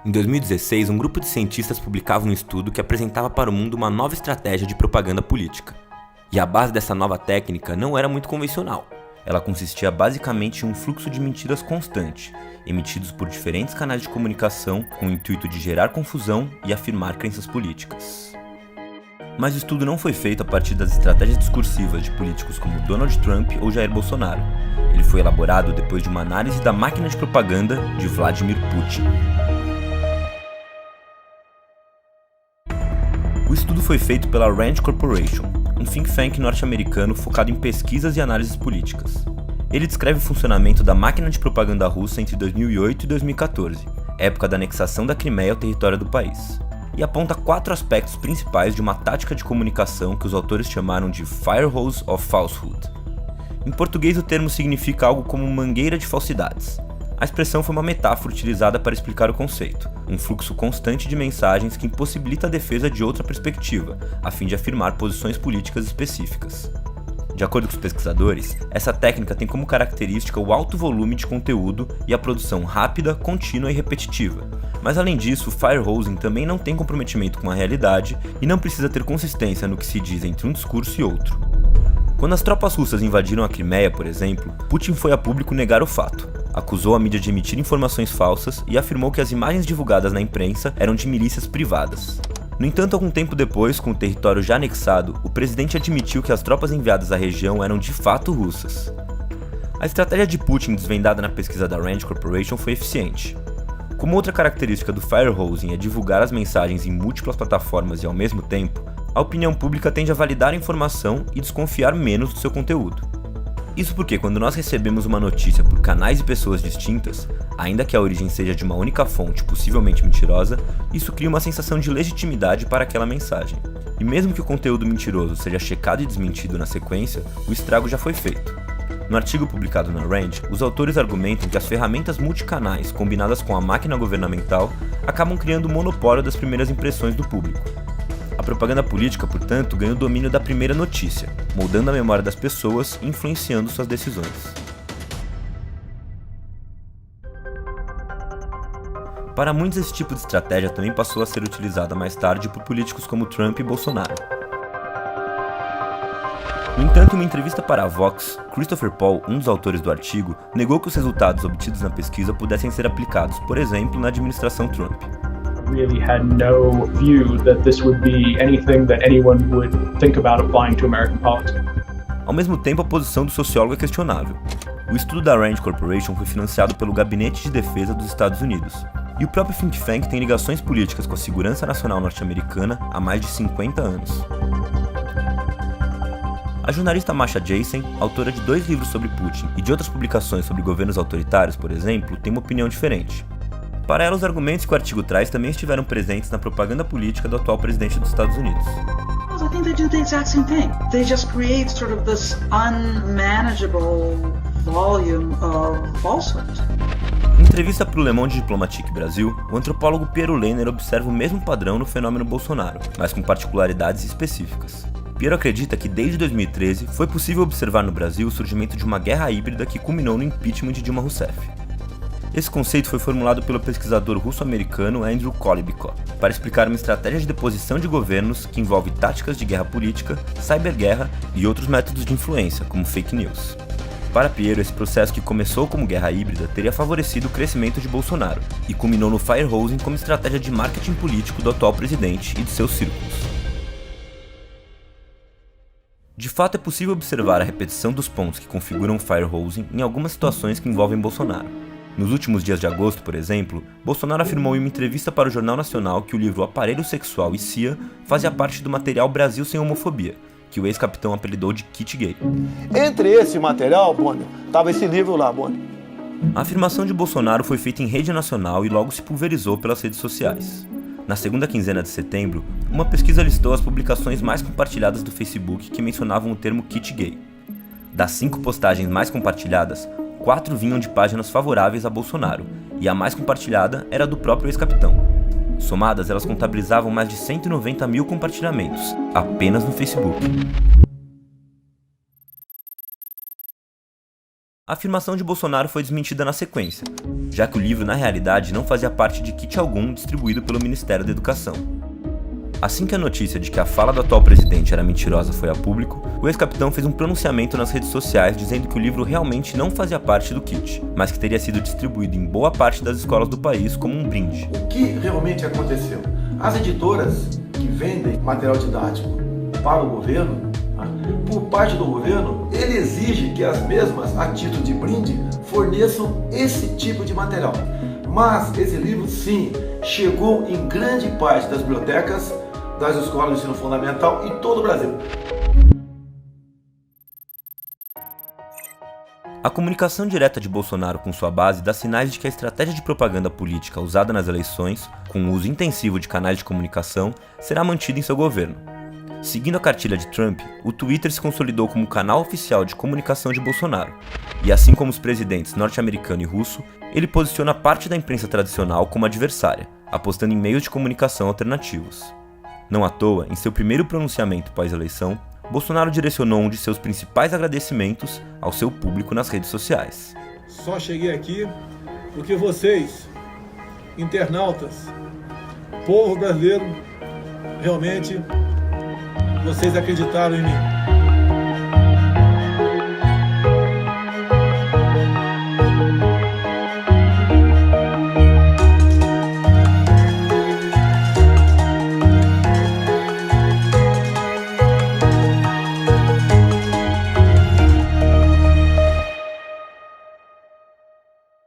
Em 2016, um grupo de cientistas publicava um estudo que apresentava para o mundo uma nova estratégia de propaganda política. E a base dessa nova técnica não era muito convencional. Ela consistia basicamente em um fluxo de mentiras constante, emitidos por diferentes canais de comunicação com o intuito de gerar confusão e afirmar crenças políticas. Mas o estudo não foi feito a partir das estratégias discursivas de políticos como Donald Trump ou Jair Bolsonaro. Ele foi elaborado depois de uma análise da máquina de propaganda de Vladimir Putin. O estudo foi feito pela Rand Corporation, um think tank norte-americano focado em pesquisas e análises políticas. Ele descreve o funcionamento da máquina de propaganda russa entre 2008 e 2014, época da anexação da Crimeia ao território do país, e aponta 4 aspectos principais de uma tática de comunicação que os autores chamaram de Firehose of Falsehood. Em português, o termo significa algo como mangueira de falsidades. A expressão foi uma metáfora utilizada para explicar o conceito, um fluxo constante de mensagens que impossibilita a defesa de outra perspectiva, a fim de afirmar posições políticas específicas. De acordo com os pesquisadores, essa técnica tem como característica o alto volume de conteúdo e a produção rápida, contínua e repetitiva. Mas além disso, o firehosing também não tem comprometimento com a realidade e não precisa ter consistência no que se diz entre um discurso e outro. Quando as tropas russas invadiram a Crimeia, por exemplo, Putin foi a público negar o fato. Acusou a mídia de emitir informações falsas e afirmou que as imagens divulgadas na imprensa eram de milícias privadas. No entanto, algum tempo depois, com o território já anexado, o presidente admitiu que as tropas enviadas à região eram de fato russas. A estratégia de Putin desvendada na pesquisa da Rand Corporation foi eficiente. Como outra característica do firehosing é divulgar as mensagens em múltiplas plataformas e ao mesmo tempo, a opinião pública tende a validar a informação e desconfiar menos do seu conteúdo. Isso porque quando nós recebemos uma notícia por canais e pessoas distintas, ainda que a origem seja de uma única fonte possivelmente mentirosa, isso cria uma sensação de legitimidade para aquela mensagem. E mesmo que o conteúdo mentiroso seja checado e desmentido na sequência, o estrago já foi feito. No artigo publicado na Rand, os autores argumentam que as ferramentas multicanais combinadas com a máquina governamental acabam criando o monopólio das primeiras impressões do público. A propaganda política, portanto, ganha o domínio da primeira notícia, moldando a memória das pessoas e influenciando suas decisões. Para muitos, esse tipo de estratégia também passou a ser utilizada mais tarde por políticos como Trump e Bolsonaro. No entanto, em uma entrevista para a Vox, Christopher Paul, um dos autores do artigo, negou que os resultados obtidos na pesquisa pudessem ser aplicados, por exemplo, na administração Trump. Really had no view that this would be anything that anyone would think about applying to American politics. Ao mesmo tempo, a posição do sociólogo é questionável. O estudo da Rand Corporation foi financiado pelo Gabinete de Defesa dos Estados Unidos, e o próprio think tank tem ligações políticas com a segurança nacional norte-americana há mais de 50 anos. A jornalista Masha Gessen, autora de 2 livros sobre Putin e de outras publicações sobre governos autoritários, por exemplo, tem uma opinião diferente. Para ela, os argumentos que o artigo traz também estiveram presentes na propaganda política do atual presidente dos Estados Unidos. I think they do the exact same thing. They just create sort of this unmanageable volume of falsehood. Em entrevista para o Le Monde Diplomatique Brasil, o antropólogo Piero Lehner observa o mesmo padrão no fenômeno Bolsonaro, mas com particularidades específicas. Piero acredita que desde 2013 foi possível observar no Brasil o surgimento de uma guerra híbrida que culminou no impeachment de Dilma Rousseff. Esse conceito foi formulado pelo pesquisador russo-americano Andrew Kolybykov para explicar uma estratégia de deposição de governos que envolve táticas de guerra política, cyberguerra e outros métodos de influência, como fake news. Para Piero, esse processo que começou como guerra híbrida teria favorecido o crescimento de Bolsonaro e culminou no firehosing como estratégia de marketing político do atual presidente e de seus círculos. De fato, é possível observar a repetição dos pontos que configuram o firehosing em algumas situações que envolvem Bolsonaro. Nos últimos dias de agosto, por exemplo, Bolsonaro afirmou em uma entrevista para o Jornal Nacional que o livro Aparelho Sexual e CIA fazia parte do material Brasil Sem Homofobia, que o ex-capitão apelidou de kit gay. Entre esse material, Bonner, estava esse livro lá, Bonner. A afirmação de Bolsonaro foi feita em rede nacional e logo se pulverizou pelas redes sociais. Na segunda quinzena de setembro, uma pesquisa listou as publicações mais compartilhadas do Facebook que mencionavam o termo kit gay. Das 5 postagens mais compartilhadas, 4 vinham de páginas favoráveis a Bolsonaro, e a mais compartilhada era do próprio ex-capitão. Somadas, elas contabilizavam mais de 190 mil compartilhamentos, apenas no Facebook. A afirmação de Bolsonaro foi desmentida na sequência, já que o livro na realidade não fazia parte de kit algum distribuído pelo Ministério da Educação. Assim que a notícia de que a fala do atual presidente era mentirosa foi a público, o ex-capitão fez um pronunciamento nas redes sociais dizendo que o livro realmente não fazia parte do kit, mas que teria sido distribuído em boa parte das escolas do país como um brinde. O que realmente aconteceu? As editoras que vendem material didático para o governo, por parte do governo, ele exige que as mesmas, a título de brinde, forneçam esse tipo de material. Mas esse livro, sim, chegou em grande parte das bibliotecas, das escolas de ensino fundamental em todo o Brasil. A comunicação direta de Bolsonaro com sua base dá sinais de que a estratégia de propaganda política usada nas eleições, com o uso intensivo de canais de comunicação, será mantida em seu governo. Seguindo a cartilha de Trump, o Twitter se consolidou como canal oficial de comunicação de Bolsonaro, e assim como os presidentes norte-americano e russo, ele posiciona parte da imprensa tradicional como adversária, apostando em meios de comunicação alternativos. Não à toa, em seu primeiro pronunciamento pós-eleição, Bolsonaro direcionou um de seus principais agradecimentos ao seu público nas redes sociais. Só cheguei aqui porque vocês, internautas, povo brasileiro, realmente vocês acreditaram em mim.